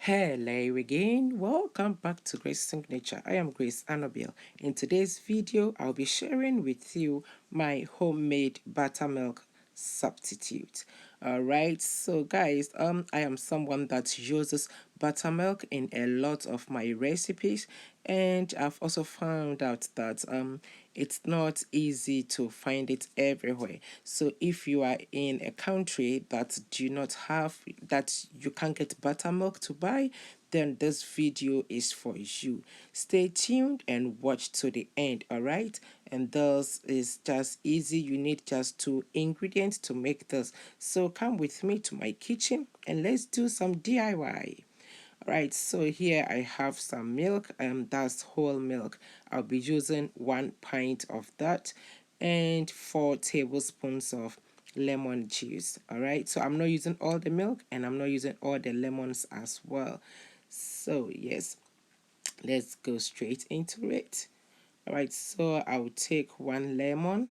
Hello again, welcome back to Grace Signature. I am Grace Annabelle. In today's video, I'll be sharing with you my homemade buttermilk substitute. Alright, so guys, I am someone that uses buttermilk in a lot of my recipes, and I've also found out that it's not easy to find it everywhere. So if you are in a country that do not have that you can't get buttermilk to buy, then this video is for you. Stay tuned and watch to the end. All right, and this is just easy. You need just 2 ingredients to make this, so come with me to my kitchen and let's do some DIY. Right, so here I have some milk, that's whole milk. I'll be using 1 pint of that and 4 tablespoons of lemon juice. All right, so I'm not using all the milk and I'm not using all the lemons as well. So yes, let's go straight into it. All right, so I'll take 1 lemon,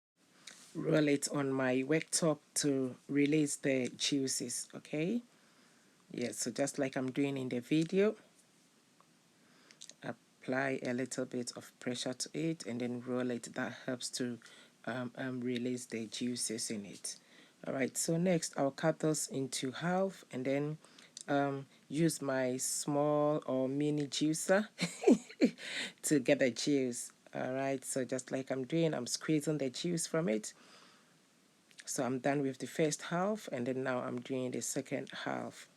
roll it on my worktop to release the juices. Okay, yes, so just like I'm doing in the video, apply a little bit of pressure to it and then roll it. That helps to release the juices in it. All right, so next I'll cut this into half and then use my small or mini juicer to get the juice. All right, so just like I'm doing, I'm squeezing the juice from it. So I'm done with the first half and then now I'm doing the second half.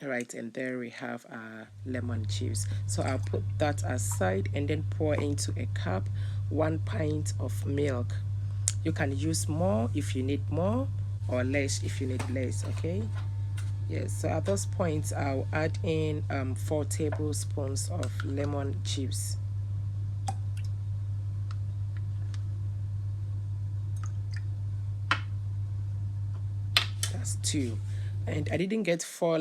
All right, and there we have our lemon juice. So I'll put that aside and then pour into a cup 1 pint of milk. You can use more if you need more or less if you need less. Okay, yes, so at this point I'll add in 4 tablespoons of lemon juice. That's 2, and I didn't get 4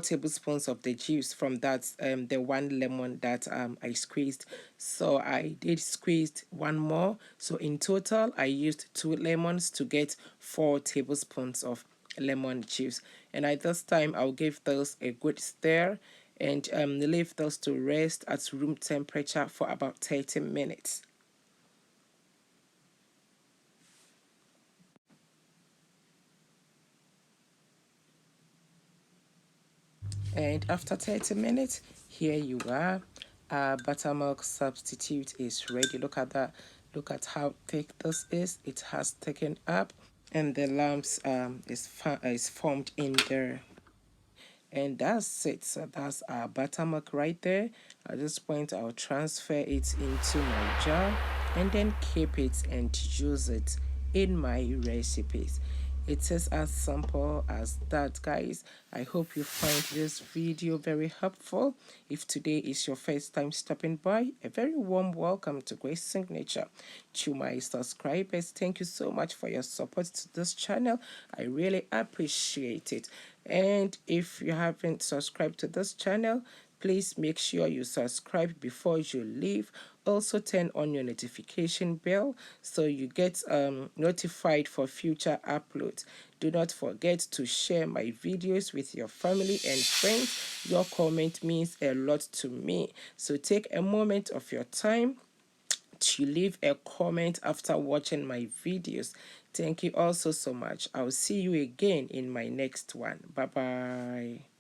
tablespoons of the juice from that the 1 lemon that I squeezed, so I did squeeze 1 more. So in total I used 2 lemons to get 4 tablespoons of lemon juice. And at this time I'll give those a good stir and leave those to rest at room temperature for about 30 minutes. And after 30 minutes, here you are. Our buttermilk substitute is ready. Look at that. Look at how thick this is. It has thickened up and the lumps is formed in there. And that's it. So that's our buttermilk right there. At this point, I'll transfer it into my jar and then keep it and use it in my recipes. It is as simple as that, guys. I hope you find this video very helpful. If today is your first time stopping by, a very warm welcome to Grace Signature. To my subscribers, thank you so much for your support to this channel. I really appreciate it. And if you haven't subscribed to this channel, please make sure you subscribe before you leave. Also turn on your notification bell so you get notified for future uploads. Do not forget to share my videos with your family and friends. Your comment means a lot to me, so take a moment of your time to leave a comment after watching my videos. Thank you also so much. I'll see you again in my next one. Bye bye.